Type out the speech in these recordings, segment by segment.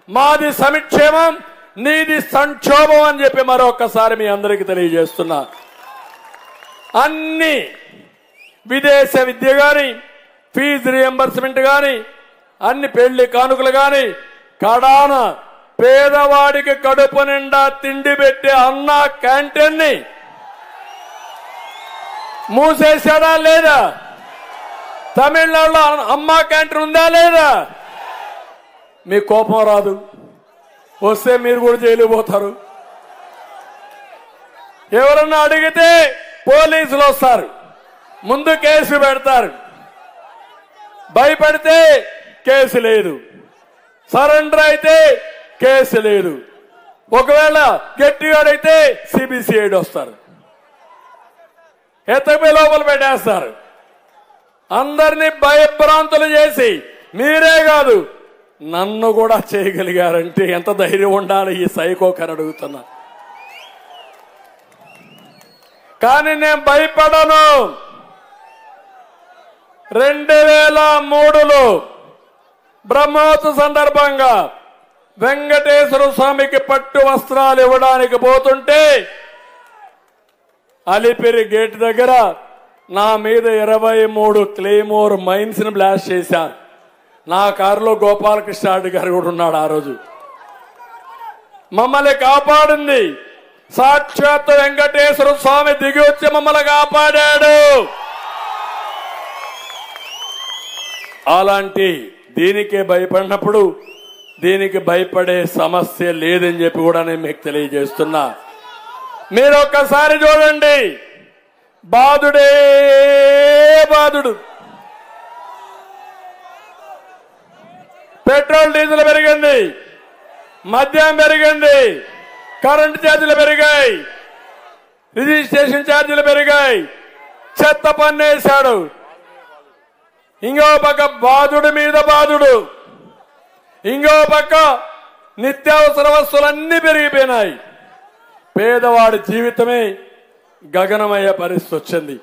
మాది సంక్షేమం, నీది సంక్షోభం అని చెప్పి మరొకసారి మీ అందరికీ తెలియజేస్తున్నా. అన్ని విదేశ విద్య గాని, ఫీజు రియంబర్స్మెంట్ గాని, అన్ని పెళ్లి కానుకలు గాని, కడాన పేదవాడికి కడుపు నిండా తిండి పెట్టే అన్న క్యాంటీన్ ని మూసేశాడా లేదా? తమిళనాడులో అమ్మ క్యాంటీన్ ఉందా లేదా? మీ కోపం రాదు, వస్తే మీరు కూడా జైలు పోతారు. ఎవరన్నా అడిగితే పోలీసులు వస్తారు, ముందు కేసు పెడతారు. భయపడితే కేసు లేదు, సరెండర్ అయితే కేసు లేదు. ఒకవేళ గట్టిగాడైతే సిబిసిఐడి వస్తారు, ఎత్తపై లోపల పెట్టేస్తారు. అందరినీ భయభ్రాంతులు చేసి మీరే కాదు నన్ను కూడా చేయగలిగారంటే ఎంత ధైర్యం ఉండాలి ఈ సైకోకని అడుగుతున్నా. కానీ నేను భయపడను. 2003లో బ్రహ్మోత్సవ సందర్భంగా వెంకటేశ్వర స్వామికి పట్టు వస్త్రాలు ఇవ్వడానికి పోతుంటే అలిపిరి గేట్ దగ్గర నా మీద 23 క్లెయిమోర్ మైన్స్ ని బ్లాస్ట్ చేశారు. నా కారులో గోపాలకృష్ణ రెడ్డి గారు కూడా ఉన్నాడు. ఆ రోజు మమ్మల్ని కాపాడింది సాక్షాత్ వెంకటేశ్వర స్వామి దిగి వచ్చి మమ్మల్ని కాపాడాడు. అలాంటి దీనికే భయపడినప్పుడు దీనికి భయపడే సమస్య లేదని చెప్పి కూడా నేను మీకు తెలియజేస్తున్నా. మీరు ఒక్కసారి చూడండి, బాధుడే బాధుడు. పెట్రోల్ డీజిల్ పెరిగింది, మద్యం పెరిగింది, కరెంటు ఛార్జీలు పెరిగాయి, రిజిస్ట్రేషన్ ఛార్జీలు పెరిగాయి, చెత్త పన్నేశాడు. ఇంకో పక్క బాధుడి మీద బాధుడు, ఇంకో పక్క నిత్యావసర వస్తువులన్నీ పెరిగిపోయినాయి. పేదవాడి జీవితమే గగనమయ్యే పరిస్థితి వచ్చింది.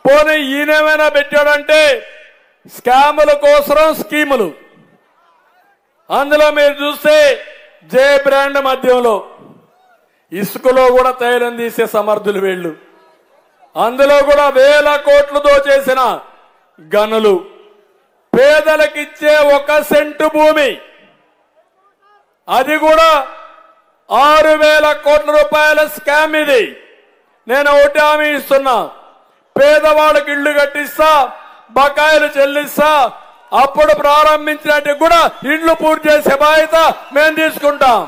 పోనీ ఈయనేమైనా పెట్టాడంటే స్కాముల కోసం స్కీములు. అందులో మీరు చూస్తే జే బ్రాండ్ మద్యంలో ఇసుకలో కూడా తైలం తీసే సమర్థులు వీళ్ళు. అందులో కూడా 1000 కోట్లు దోచేసిన గనులు. పేదలకిచ్చే 1 సెంటు భూమి, అది కూడా 6000 కోట్ల రూపాయల స్కామ్. ఇది నేను ఒకటి హామీ ఇస్తున్నా, పేదవాళ్ళకి ఇళ్లు కట్టిస్తా, బకాయిలు చెల్లిస్తా, అప్పుడు ప్రారంభించినట్టు కూడా ఇళ్లు పూర్తి చేసే బాధ్యత మేము తీసుకుంటాం.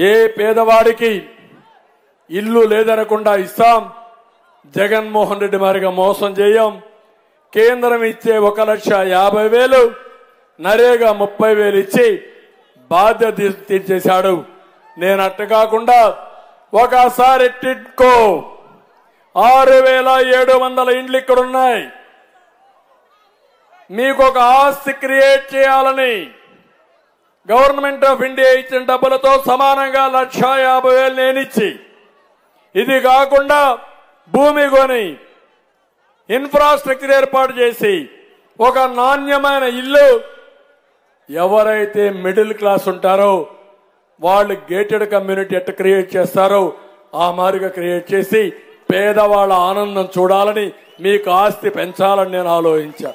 ఏ పేదవాడికి ఇల్లు లేదనకుండా ఇస్తాం. జగన్మోహన్ రెడ్డి మారిగా మోసం చేయం. కేంద్రం ఇచ్చే 1,50,000, నరేగా 30,000 ఇచ్చి బాధ్యత తీర్చేశాడు. నేను అట్ట కాకుండా ఒకసారి టిడ్కో 6,700 ఇండ్లు ఇక్కడ ఉన్నాయి. మీకు ఒక ఆస్తి క్రియేట్ చేయాలని గవర్నమెంట్ ఆఫ్ ఇండియా ఇచ్చిన డబ్బులతో సమానంగా 1,50,000 నేనిచ్చి, ఇది కాకుండా భూమి కొని ఇన్ఫ్రాస్ట్రక్చర్ ఏర్పాటు చేసి ఒక నాణ్యమైన ఇల్లు ఎవరైతే మిడిల్ క్లాస్ ఉంటారో వాళ్ళు గేటెడ్ కమ్యూనిటీ ఎట్ట క్రియేట్ చేస్తారో ఆ మాదిరిగా క్రియేట్ చేసి పేదవాళ్ళ ఆనందం చూడాలని, మీకు ఆస్తి పెంచాలని నేను ఆలోచించా.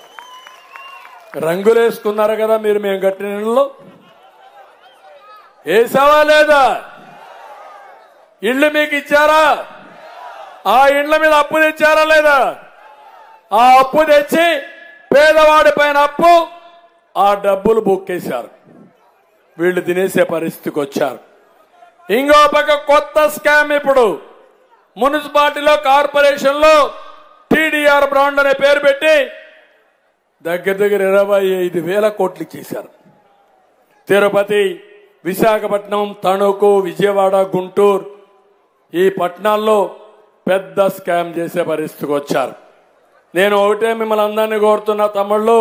రంగులేసుకున్నారు కదా మీరు మేము కట్టిన ఇళ్ళలో, వేసావా లేదా? ఇళ్ళు మీకు ఇచ్చారా? ఆ ఇళ్ల మీద అప్పు తెచ్చారా లేదా? ఆ అప్పు తెచ్చి పేదవాడి పైన అప్పు, ఆ డబ్బులు బుక్కేశారు. వీళ్ళు తినేసే పరిస్థితికి వచ్చారు. ఇంకో పక్క కొత్త స్కామ్, ఇప్పుడు మున్సిపాలిటీలో కార్పొరేషన్ లో టీడీఆర్ బ్రాండ్ అనే పేరు పెట్టి దగ్గర 25,000 కోట్లు ఇచ్చేశారు. తిరుపతి, విశాఖపట్నం, తణుకు, విజయవాడ, గుంటూరు ఈ పట్టణాల్లో పెద్ద స్కామ్ చేసే పరిస్థితికి వచ్చారు. నేను ఒకటే మిమ్మల్ని అందరినీ కోరుతున్నా, తమ్ముళ్ళు,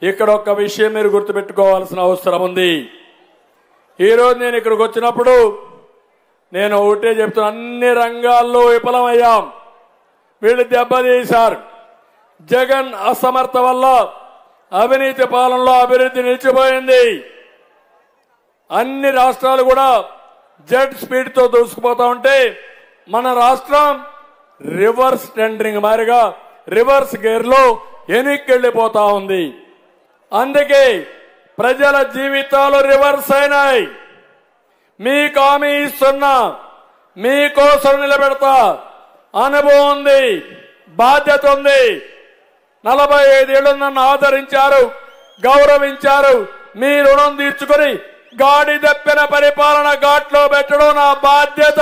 ఇక్కడ ఒక విషయం మీరు గుర్తుపెట్టుకోవాల్సిన అవసరం ఉంది. ఈరోజు నేను ఇక్కడికి వచ్చినప్పుడు నేను ఒకటే చెప్తున్నా, అన్ని రంగాల్లో విఫలమయ్యాం. వీళ్ళు దెబ్బతీశారు. జగన్ అసమర్థ వల్ల అవినీతి పాలనలో అభివృద్ధి నిలిచిపోయింది. అన్ని రాష్ట్రాలు కూడా జెట్ స్పీడ్ తో దూసుకుపోతా ఉంటే మన రాష్ట్రం రివర్స్ టెండరింగ్ మారిగా రివర్స్ గేర్ లో వెనక్కిళ్లిపోతా ఉంది. అందుకే ప్రజల జీవితాలు రివర్స్ అయినాయి. మీకు హామీ ఇస్తున్నా, మీకోసం నిలబెడతా. అనుభవం ఉంది, బాధ్యత ఉంది. 45 ఏళ్లు నన్ను ఆదరించారు, గౌరవించారు. మీ రుణం తీర్చుకుని గాడి దప్పిన పరిపాలన ఘాట్లో పెట్టడం నా బాధ్యత.